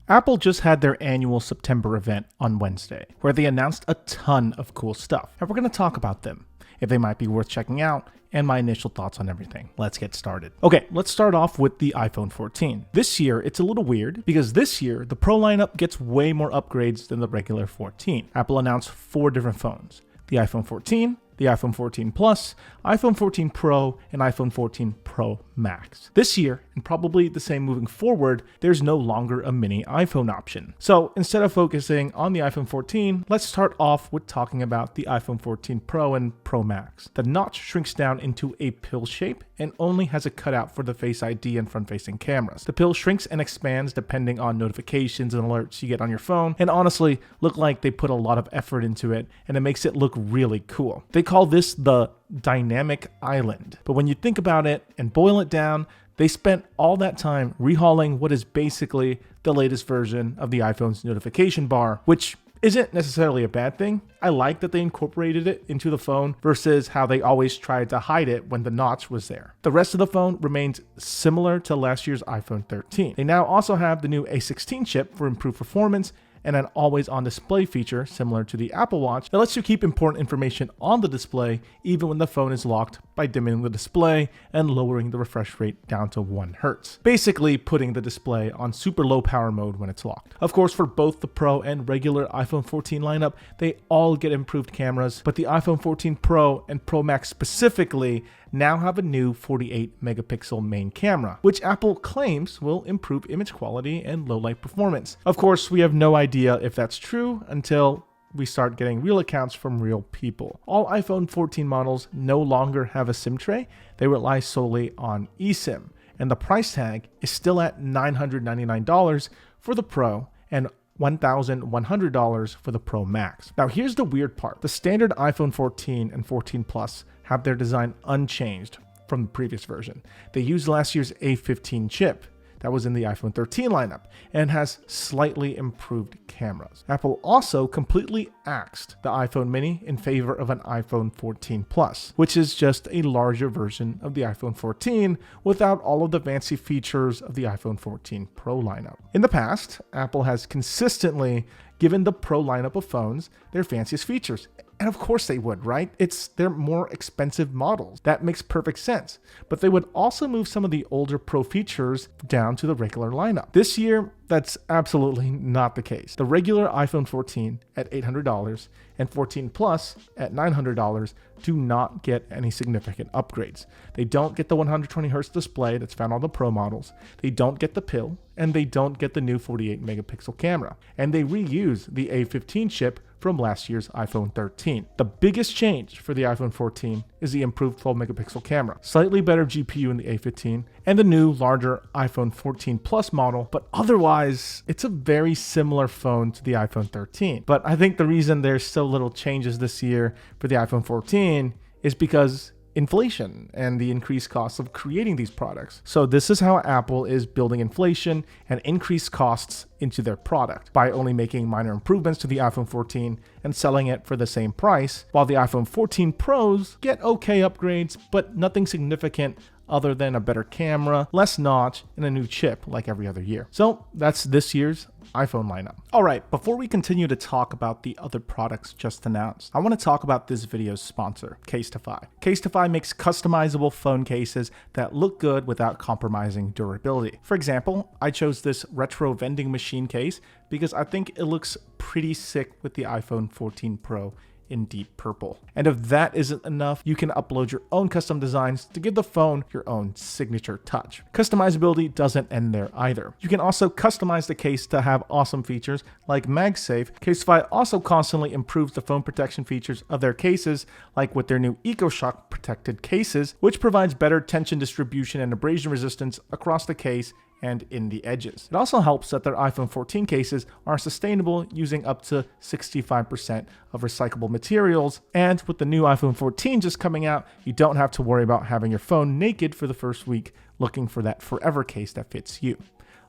Apple just had their annual September event on Wednesday, where they announced a ton of cool stuff, and we're going to talk about them, if they might be worth checking out, and my initial thoughts on everything. Let's get started. Okay, let's start off with the iPhone 14. This year, it's a little weird, because this year, the Pro lineup gets way more upgrades than the regular 14. Apple announced 4 different phones: the iPhone 14, the iPhone 14 Plus, iPhone 14 Pro, and iPhone 14 Pro Max. This year, and probably the same moving forward, there's no longer a mini iPhone option. So instead of focusing on the iPhone 14, let's start off with talking about the iPhone 14 Pro and Pro Max. The notch shrinks down into a pill shape and only has a cutout for the Face ID and front-facing cameras. The pill shrinks and expands depending on notifications and alerts you get on your phone, and honestly, look like they put a lot of effort into it, and it makes it look really cool. They call this the dynamic island, but when you think about it and boil it down, they spent all that time rehauling what is basically the latest version of the iPhone's notification bar, which isn't necessarily a bad thing. I like that they incorporated it into the phone versus how they always tried to hide it when the notch was there. The rest of the phone remains similar to last year's iPhone 13. They now also have the new A16 chip for improved performance and an always-on display feature similar to the Apple Watch that lets you keep important information on the display even when the phone is locked by dimming the display and lowering the refresh rate down to 1 Hz. Basically putting the display on super low power mode when it's locked. Of course, for both the Pro and regular iPhone 14 lineup, they all get improved cameras, but the iPhone 14 Pro and Pro Max specifically now have a new 48 megapixel main camera, which Apple claims will improve image quality and low light performance. Of course, we have no idea if that's true until we start getting real accounts from real people. All iPhone 14 models no longer have a SIM tray. They rely solely on eSIM, and the price tag is still at $999 for the Pro and $1,100 for the Pro Max. Now here's the weird part. The standard iPhone 14 and 14 Plus have their design unchanged from the previous version. They used last year's A15 chip that was in the iPhone 13 lineup and has slightly improved cameras. Apple also completely axed the iPhone mini in favor of an iPhone 14 Plus, which is just a larger version of the iPhone 14 without all of the fancy features of the iPhone 14 Pro lineup. In the past, Apple has consistently given the Pro lineup of phones their fanciest features. And of course they would, right? It's their more expensive models. That makes perfect sense. But they would also move some of the older Pro features down to the regular lineup. This year, that's absolutely not the case. The regular iPhone 14 at $800 and 14 Plus at $900 do not get any significant upgrades. They don't get the 120 Hz display that's found on the Pro models. They don't get the pill, and they don't get the new 48 megapixel camera. And they reuse the A15 chip from last year's iPhone 13. The biggest change for the iPhone 14 is the improved 12 megapixel camera, slightly better GPU in the A15, and the new larger iPhone 14 Plus model, but otherwise it's a very similar phone to the iPhone 13. But I think the reason there's so little changes this year for the iPhone 14 is because inflation and the increased costs of creating these products. So this is how Apple is building inflation and increased costs into their product by only making minor improvements to the iPhone 14 and selling it for the same price, while the iPhone 14 Pros get okay upgrades, but nothing significant other than a better camera, less notch, and a new chip like every other year. So that's this year's iPhone lineup. All right, before we continue to talk about the other products just announced, I want to talk about this video's sponsor, Casetify. Casetify makes customizable phone cases that look good without compromising durability. For example, I chose this retro vending machine case because I think it looks pretty sick with the iPhone 14 Pro in deep purple. And if that isn't enough, you can upload your own custom designs to give the phone your own signature touch. Customizability doesn't end there either. You can also customize the case to have awesome features like MagSafe. Casetify also constantly improves the phone protection features of their cases, like with their new EcoShock protected cases, which provides better tension distribution and abrasion resistance across the case and in the edges. It also helps that their iPhone 14 cases are sustainable, using up to 65% of recyclable materials. And with the new iPhone 14 just coming out, you don't have to worry about having your phone naked for the first week looking for that forever case that fits you.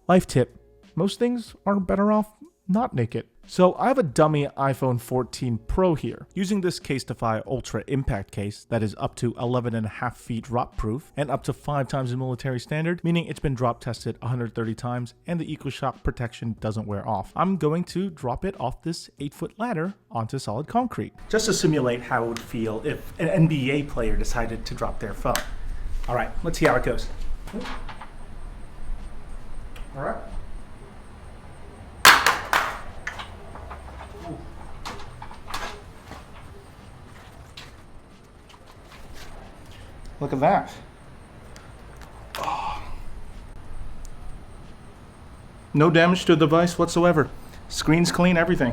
Life tip: most things are better off not naked. So I have a dummy iPhone 14 Pro here. Using this Casetify Ultra Impact case that is up to 11.5 feet drop proof and up to 5 times the military standard, meaning it's been drop tested 130 times and the EcoShock protection doesn't wear off. I'm going to drop it off this 8-foot ladder onto solid concrete. Just to simulate how it would feel if an NBA player decided to drop their phone. All right, let's see how it goes. All right. Look at that. Oh. No damage to the device whatsoever. Screen's clean, everything.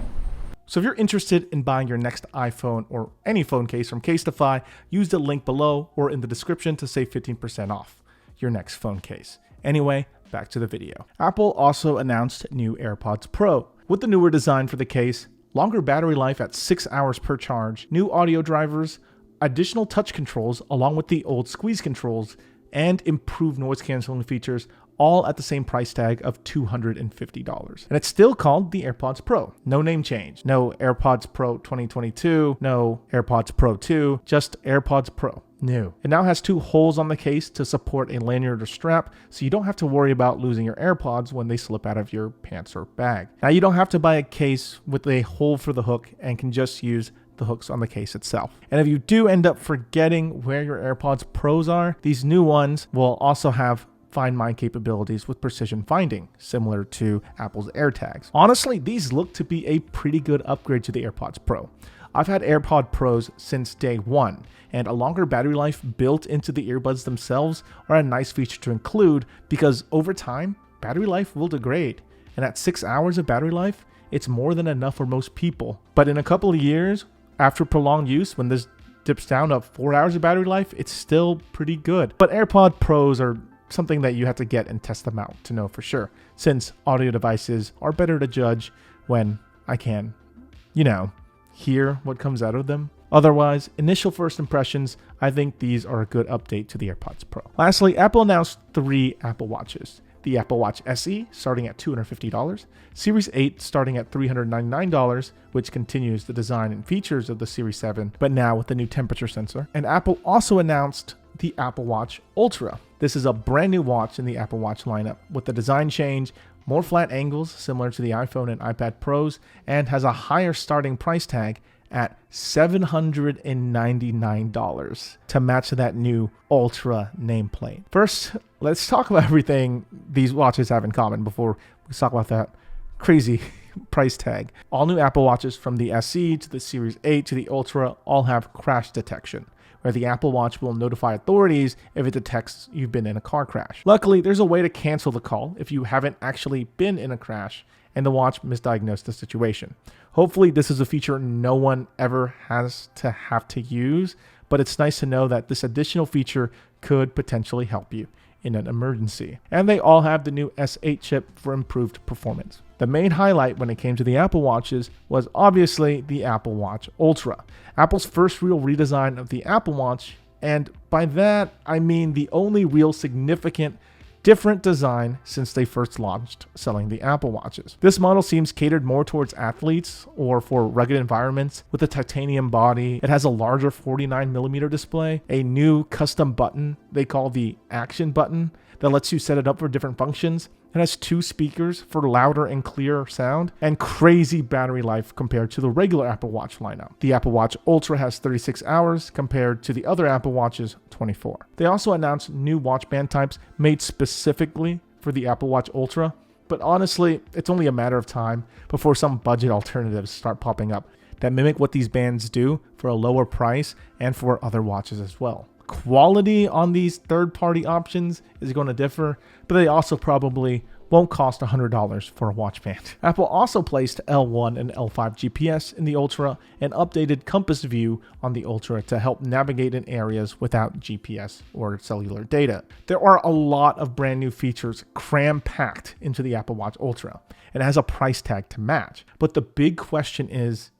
So if you're interested in buying your next iPhone or any phone case from Casetify, use the link below or in the description to save 15% off your next phone case. Anyway, back to the video. Apple also announced new AirPods Pro. With the newer design for the case, longer battery life at 6 hours per charge, new audio drivers, additional touch controls along with the old squeeze controls, and improved noise canceling features, all at the same price tag of $250. And it's still called the AirPods Pro. No name change. No AirPods Pro 2022, no AirPods Pro 2, just AirPods Pro. New. It now has 2 holes on the case to support a lanyard or strap, so you don't have to worry about losing your AirPods when they slip out of your pants or bag. Now you don't have to buy a case with a hole for the hook and can just use the hooks on the case itself. And if you do end up forgetting where your AirPods Pros are, these new ones will also have Find My capabilities with precision finding, similar to Apple's AirTags. Honestly, these look to be a pretty good upgrade to the AirPods Pro. I've had AirPod Pros since day one, and a longer battery life built into the earbuds themselves are a nice feature to include because over time, battery life will degrade. And at 6 hours of battery life, it's more than enough for most people. But in a couple of years, after prolonged use, when this dips down to 4 hours of battery life, it's still pretty good. But AirPod Pros are something that you have to get and test them out to know for sure, since audio devices are better to judge when I can, hear what comes out of them. Otherwise, initial first impressions, I think these are a good update to the AirPods Pro. Lastly, Apple announced 3 Apple Watches. The Apple Watch SE starting at $250, Series 8 starting at $399, which continues the design and features of the Series 7, but now with the new temperature sensor. And Apple also announced the Apple Watch Ultra. This is a brand new watch in the Apple Watch lineup with the design change, more flat angles similar to the iPhone and iPad Pros, and has a higher starting price tag at $799 to match that new Ultra nameplate. First, let's talk about everything these watches have in common before we talk about that crazy price tag. All new Apple Watches from the SE to the Series 8 to the Ultra all have crash detection, where the Apple Watch will notify authorities if it detects you've been in a car crash. Luckily, there's a way to cancel the call if you haven't actually been in a crash and the watch misdiagnosed the situation. Hopefully, this is a feature no one ever has to have to use, but it's nice to know that this additional feature could potentially help you in an emergency. And they all have the new S8 chip for improved performance. The main highlight when it came to the Apple Watches was obviously the Apple Watch Ultra, Apple's first real redesign of the Apple Watch, and by that I mean the only real significant different design since they first launched selling the Apple Watches. This model seems catered more towards athletes or for rugged environments with a titanium body. It has a larger 49mm display, a new custom button they call the Action button that lets you set it up for different functions. It has 2 speakers for louder and clearer sound, and crazy battery life compared to the regular Apple Watch lineup. The Apple Watch Ultra has 36 hours compared to the other Apple Watches 24. They also announced new watch band types made specifically for the Apple Watch Ultra, but honestly, it's only a matter of time before some budget alternatives start popping up that mimic what these bands do for a lower price and for other watches as well. Quality on these third-party options is going to differ, but they also probably won't cost $100 for a watch band. Apple also placed L1 and L5 GPS in the Ultra and updated Compass View on the Ultra to help navigate in areas without GPS or cellular data. There are a lot of brand new features cram-packed into the Apple Watch Ultra, and it has a price tag to match. But the big question is,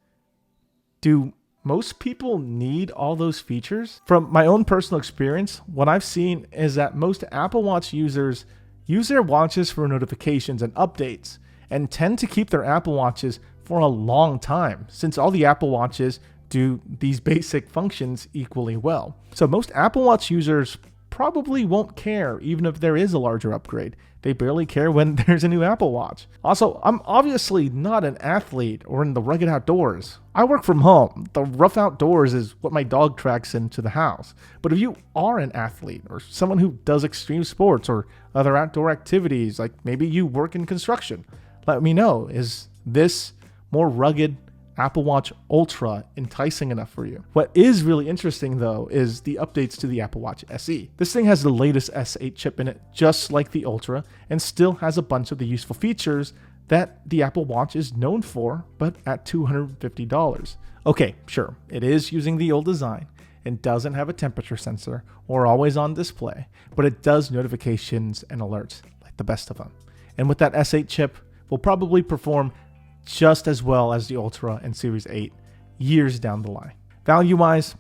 do most people need all those features? From my own personal experience, what I've seen is that most Apple Watch users use their watches for notifications and updates, and tend to keep their Apple Watches for a long time, since all the Apple Watches do these basic functions equally well. So most Apple Watch users probably won't care even if there is a larger upgrade. They barely care when there's a new Apple Watch. Also, I'm obviously not an athlete or in the rugged outdoors. I work from home. The rough outdoors is what my dog tracks into the house. But if you are an athlete or someone who does extreme sports or other outdoor activities, like maybe you work in construction, let me know. Is this more rugged Apple Watch Ultra enticing enough for you? What is really interesting though is the updates to the Apple Watch SE. This thing has the latest S8 chip in it, just like the Ultra, and still has a bunch of the useful features that the Apple Watch is known for, but at $250. Okay, sure, it is using the old design and doesn't have a temperature sensor or always on display, but it does notifications and alerts like the best of them. And with that S8 chip, will probably perform just as well as the Ultra and Series 8 years down the line. Value-wise,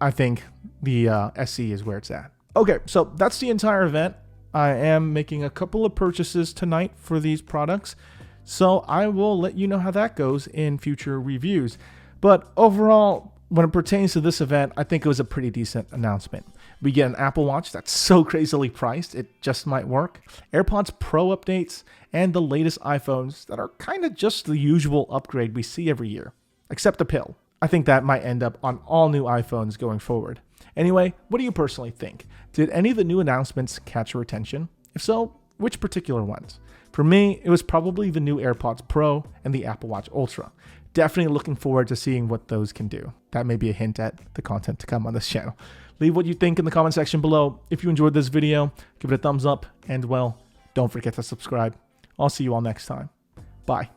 I think the SE is where it's at. Okay, so that's the entire event. I am making a couple of purchases tonight for these products, so I will let you know how that goes in future reviews. But overall, when it pertains to this event, I think it was a pretty decent announcement. We get an Apple Watch that's so crazily priced, it just might work. AirPods Pro updates, and the latest iPhones that are kind of just the usual upgrade we see every year, except the pill. I think that might end up on all new iPhones going forward. Anyway, what do you personally think? Did any of the new announcements catch your attention? If so, which particular ones? For me, it was probably the new AirPods Pro and the Apple Watch Ultra. Definitely looking forward to seeing what those can do. That may be a hint at the content to come on this channel. Leave what you think in the comment section below. If you enjoyed this video, give it a thumbs up, and well, don't forget to subscribe. I'll see you all next time. Bye.